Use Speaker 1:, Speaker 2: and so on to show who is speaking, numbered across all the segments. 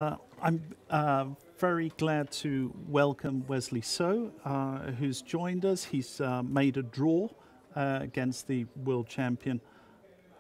Speaker 1: I'm very glad to welcome Wesley So, who's joined us. He's made a draw against the world champion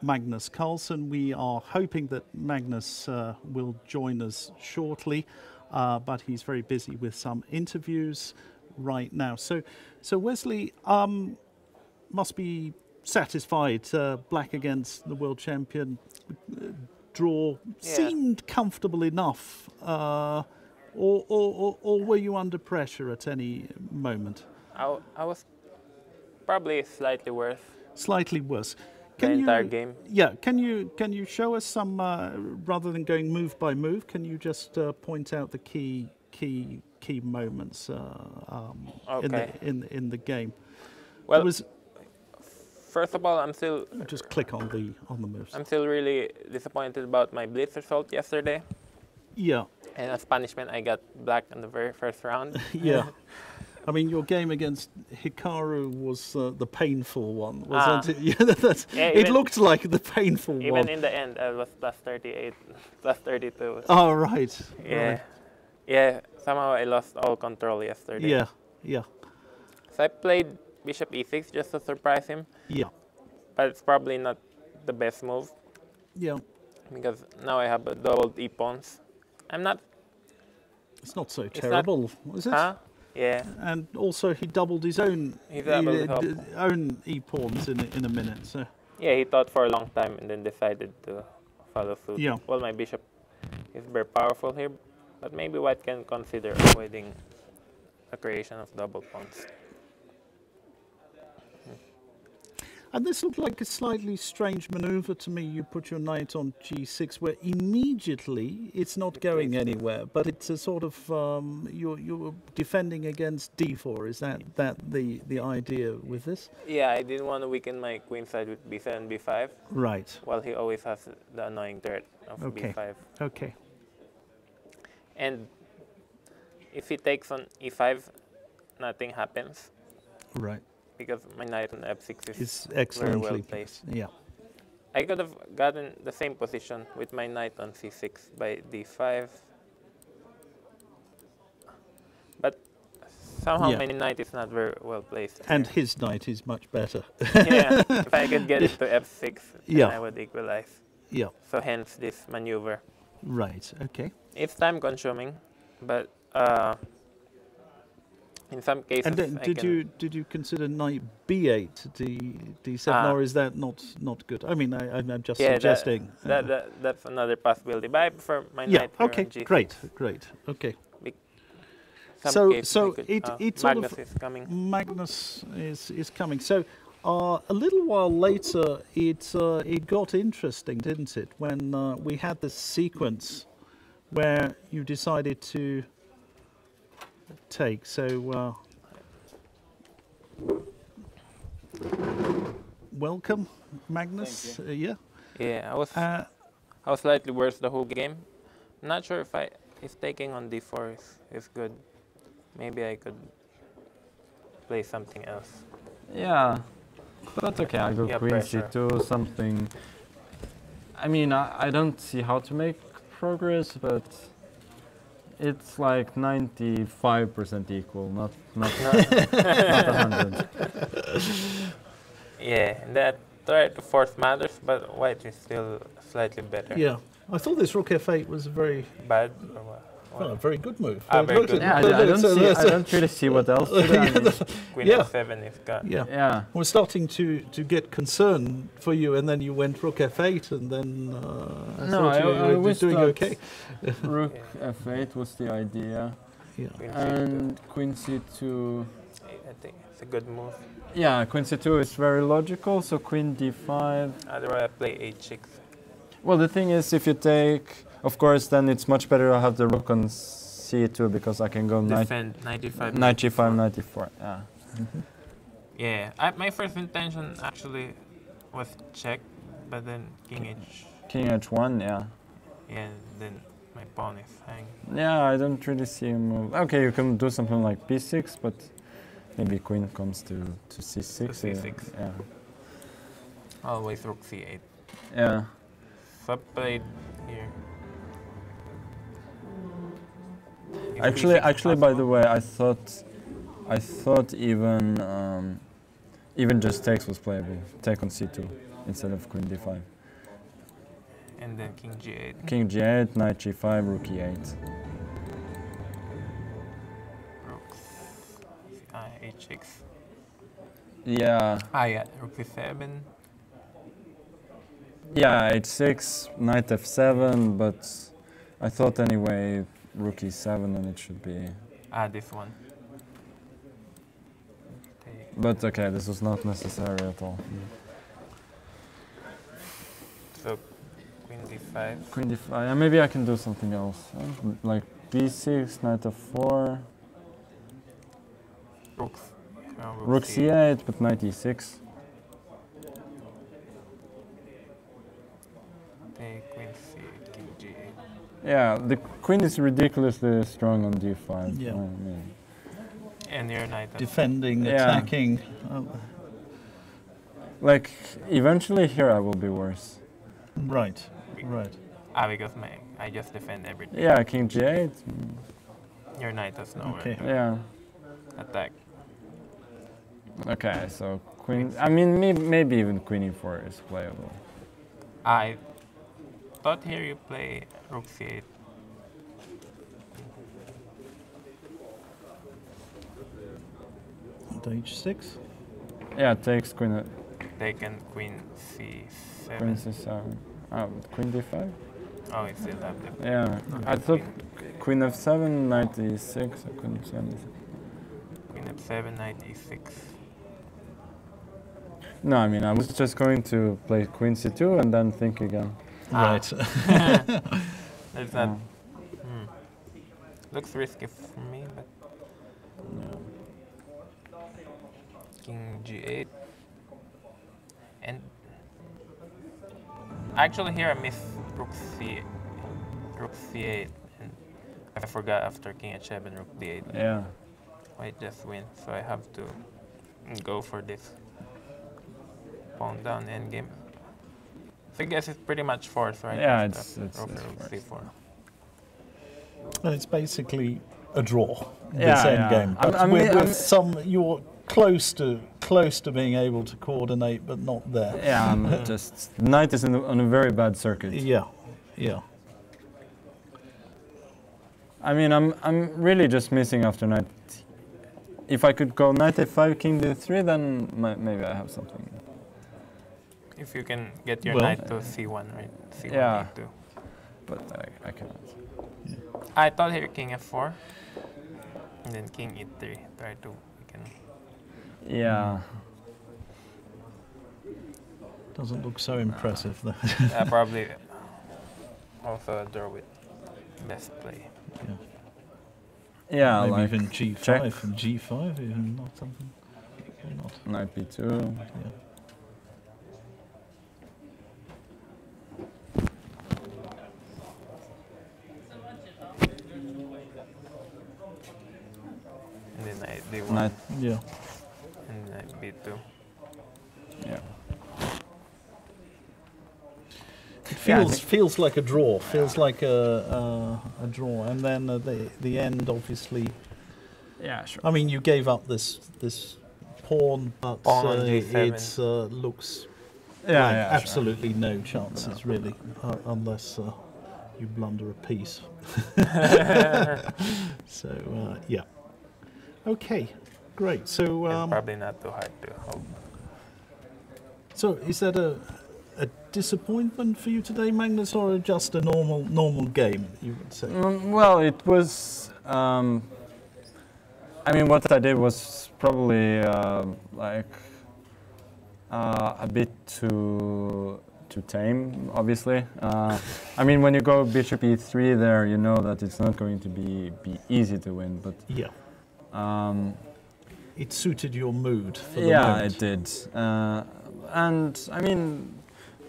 Speaker 1: Magnus Carlsen. We are hoping that Magnus will join us shortly, but he's very busy with some interviews right now. So Wesley must be satisfied. Black against the world champion. Draw seemed comfortable enough, or were you under pressure at any moment?
Speaker 2: I was probably slightly worse.
Speaker 1: Slightly worse.
Speaker 2: The entire game.
Speaker 1: Yeah. Can you show us some rather than going move by move? Can you just point out the key moments in the game?
Speaker 2: Well, first of all, I'm still
Speaker 1: just click on the moves.
Speaker 2: I'm still really disappointed about my blitz result yesterday.
Speaker 1: Yeah.
Speaker 2: And as punishment, I got black in the very first round.
Speaker 1: Yeah. I mean, your game against Hikaru was the painful one, wasn't it? Yeah, it looked like the painful one.
Speaker 2: Even in the end, I was plus 38, plus 32.
Speaker 1: Oh, right.
Speaker 2: Yeah.
Speaker 1: Right.
Speaker 2: Yeah, somehow I lost all control yesterday.
Speaker 1: Yeah, yeah.
Speaker 2: So I played Bishop E6 just to surprise him.
Speaker 1: Yeah.
Speaker 2: But it's probably not the best move.
Speaker 1: Yeah.
Speaker 2: Because now I have a doubled E-pawns. I'm not...
Speaker 1: It's not so terrible, is it?
Speaker 2: Huh? Yeah.
Speaker 1: And also he doubled his own own E-pawns in a minute. So.
Speaker 2: Yeah, he thought for a long time and then decided to follow suit.
Speaker 1: Yeah.
Speaker 2: Well, my bishop is very powerful here, but maybe white can consider avoiding the creation of double pawns.
Speaker 1: And this looked like a slightly strange maneuver to me. You put your knight on g6, where immediately it's not going anywhere, but it's a sort of you're defending against d4. Is that the idea with this?
Speaker 2: Yeah, I didn't want to weaken my queen side with b7, b5.
Speaker 1: Right.
Speaker 2: While he always has the annoying threat of b5.
Speaker 1: Okay.
Speaker 2: And if he takes on e5, nothing happens.
Speaker 1: Right.
Speaker 2: Because my knight on f6 is
Speaker 1: excellently
Speaker 2: very well placed.
Speaker 1: Yeah.
Speaker 2: I could have gotten the same position with my knight on c6 by d5. But somehow my knight is not very well placed.
Speaker 1: And his knight is much better.
Speaker 2: Yeah, if I could get it to f6, then I would equalize.
Speaker 1: Yeah.
Speaker 2: So hence this maneuver.
Speaker 1: Right, okay.
Speaker 2: It's time consuming, but in some cases,
Speaker 1: and then did you consider knight b8 d7, or is that not good? I mean, I'm just suggesting.
Speaker 2: That's another possibility. But I prefer my knight here
Speaker 1: okay,
Speaker 2: on g6.
Speaker 1: Great. Okay.
Speaker 2: So
Speaker 1: it's
Speaker 2: Magnus is coming.
Speaker 1: Magnus is coming. So a little while later, it got interesting, didn't it? When we had this sequence where you decided to take. So welcome, Magnus.
Speaker 2: Yeah, I was slightly worse the whole game. I'm not sure if taking on d4 is good. Maybe I could play something else.
Speaker 3: Yeah, but okay, I go queen c2, something. I mean, I don't see how to make progress, but it's like 95% equal, not 100.
Speaker 2: Yeah, that try to force matters, but white is still slightly better.
Speaker 1: Yeah, I thought this rook f8 was a very
Speaker 2: bad or what?
Speaker 1: Well, a very good move.
Speaker 2: Very good.
Speaker 3: Yeah, I don't really see what else to do.
Speaker 2: Queen f7 is gone.
Speaker 1: Yeah. We're starting to get concerned for you, and then you went rook f8, and then
Speaker 3: I was
Speaker 1: doing okay.
Speaker 3: Rook f8 was the idea.
Speaker 1: Yeah.
Speaker 3: And queen c2.
Speaker 2: I think it's a good move.
Speaker 3: Yeah, queen c2 is very logical, so queen d5.
Speaker 2: Otherwise, I play h6.
Speaker 3: Well, the thing is, if you take, of course, then it's much better to have the rook on c2 because I can go knight g5, knight d4. Yeah.
Speaker 2: Yeah. My first intention actually was check, but then king
Speaker 3: h1. Yeah.
Speaker 2: Yeah. Then my pawn is hanging.
Speaker 3: Yeah, I don't really see a move. Okay, you can do something like b6, but maybe queen comes to c6.
Speaker 2: To c6.
Speaker 3: Yeah.
Speaker 2: Always rook c8.
Speaker 3: Yeah.
Speaker 2: So I played here.
Speaker 3: Actually, by the way, I thought even just takes was playable. Take on c2 instead of queen d5.
Speaker 2: And then king g8.
Speaker 3: King g8, knight g5, rook e8.
Speaker 2: Rooks. h6.
Speaker 3: Yeah.
Speaker 2: Yeah. Rook c7.
Speaker 3: Yeah, h6, knight f7, but I thought anyway rook e7 and it should be...
Speaker 2: This one.
Speaker 3: But okay, this was not necessary at all.
Speaker 2: So, queen d5.
Speaker 3: Queen d5, yeah, maybe I can do something else. Like b6, knight f4. Rook c8, but knight e6.
Speaker 2: Take queen c, king g8.
Speaker 3: Yeah, the queen is ridiculously strong on d5.
Speaker 1: Yeah.
Speaker 2: And your knight.
Speaker 1: Defending, attacking.
Speaker 3: Like, eventually here I will be worse.
Speaker 1: Right, right.
Speaker 2: Because I just defend everything.
Speaker 3: Yeah, king g8.
Speaker 2: Your knight has nowhere
Speaker 1: Okay.
Speaker 2: to attack.
Speaker 3: Okay, so queen... I mean, maybe even queen e4 is playable.
Speaker 2: I thought here you play rook c8.
Speaker 1: H6.
Speaker 3: Yeah, takes queen...
Speaker 2: Taken queen c7.
Speaker 3: Queen c7. But queen d5?
Speaker 2: Oh, it's still have the
Speaker 3: Yeah, I thought queen f7, knight e6, I couldn't see anything.
Speaker 2: queen f7, knight e6.
Speaker 3: No, I mean, I was just going to play queen c2 and then think again.
Speaker 1: Right.
Speaker 2: There's that. Looks risky for me, but king g8. And actually here I missed rook c8, and I forgot after king h7, rook d8.
Speaker 3: Yeah.
Speaker 2: White just win, so I have to go for this pawn down endgame. So I guess it's pretty much forced, right?
Speaker 3: Yeah,
Speaker 2: After
Speaker 3: it's
Speaker 2: rook
Speaker 3: forced.
Speaker 2: c4.
Speaker 1: And it's basically a draw.
Speaker 3: Yeah,
Speaker 1: this end
Speaker 3: yeah.
Speaker 1: game. But with some, you're close to being able to coordinate, but not there.
Speaker 3: Yeah, I'm just... Knight is on a very bad circuit.
Speaker 1: Yeah, yeah.
Speaker 3: I mean, I'm really just missing after knight. If I could go knight f5, king d3, then maybe I have something.
Speaker 2: If you can get your knight to c1, right? C1,
Speaker 3: Yeah.
Speaker 2: e2.
Speaker 3: But I cannot.
Speaker 2: I thought here king f4, and then king e3. Try to weaken.
Speaker 3: Yeah.
Speaker 1: Doesn't look so impressive though.
Speaker 2: Probably also a draw with best play.
Speaker 3: Yeah,
Speaker 1: Maybe
Speaker 3: like
Speaker 1: even g5
Speaker 3: check.
Speaker 1: and g5, even not something. Or not.
Speaker 3: Knight b2.
Speaker 1: Yeah.
Speaker 2: And then knight d1,
Speaker 3: Knight.
Speaker 1: Yeah.
Speaker 2: and knight b2.
Speaker 3: Yeah.
Speaker 1: It feels like a draw. Feels like a draw, and then the end obviously.
Speaker 3: Yeah, sure.
Speaker 1: I mean, you gave up this pawn, but
Speaker 2: Pawn on g7.
Speaker 1: it looks
Speaker 3: Yeah,
Speaker 1: like
Speaker 3: yeah,
Speaker 1: absolutely no chances really, unless you blunder a piece. So yeah. Okay, great. So
Speaker 2: It's probably not too hard to hope.
Speaker 1: so is that a disappointment for you today, Magnus, or just a normal game, you would say?
Speaker 3: Well, it was. I mean, what I did was probably like a bit too tame, obviously. I mean, when you go bishop e3 there, you know that it's not going to be easy to win, but
Speaker 1: Yeah. It suited your mood for the
Speaker 3: yeah,
Speaker 1: moment.
Speaker 3: it did. And I mean,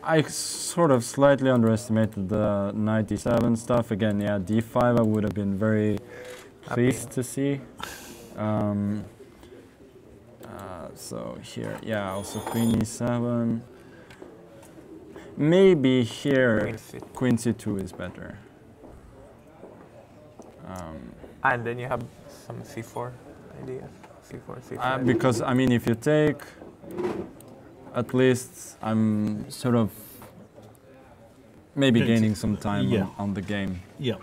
Speaker 3: I sort of slightly underestimated the knight d7 stuff. Again, yeah, d5 I would have been very pleased to see. So here, yeah, also queen e7. Maybe here queen c2 is better.
Speaker 2: And then you have some c4 ideas. c4, c5.
Speaker 3: Because, I mean, if you take, at least I'm sort of maybe gaining some time on the game.
Speaker 1: Yeah.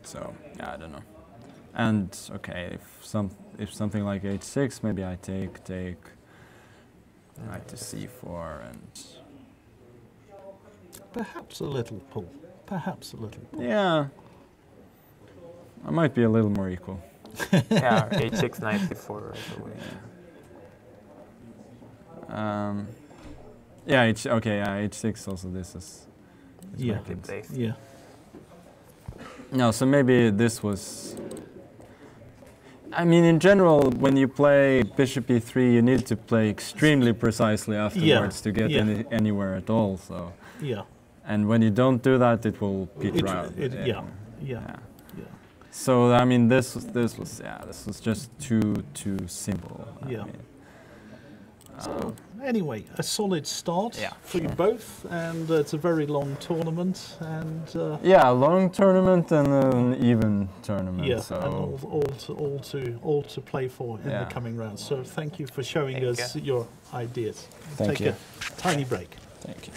Speaker 3: So, yeah, I don't know. And, okay, if something like h6, maybe I take knight to c4 and...
Speaker 1: Perhaps a little pull. Perhaps a little pull.
Speaker 3: Yeah. I might be a little more equal.
Speaker 2: Yeah, h6, knight c4 right away.
Speaker 3: Yeah, h6 also this is
Speaker 1: yeah.
Speaker 2: Place.
Speaker 1: Yeah.
Speaker 3: No, so maybe this was... I mean, in general, when you play bishop e3, you need to play extremely precisely afterwards to get anywhere at all. So.
Speaker 1: Yeah.
Speaker 3: And when you don't do that, it will peter out.
Speaker 1: Yeah.
Speaker 3: So I mean, this was just too simple.
Speaker 1: Yeah.
Speaker 3: I mean,
Speaker 1: so anyway, a solid start for you both, and it's a very long tournament, and
Speaker 3: yeah, a long tournament and an even tournament.
Speaker 1: Yeah,
Speaker 3: so.
Speaker 1: and all to play for in the coming rounds. So thank you for showing us your ideas.
Speaker 3: Thank you.
Speaker 1: Take a tiny break.
Speaker 3: Thank you.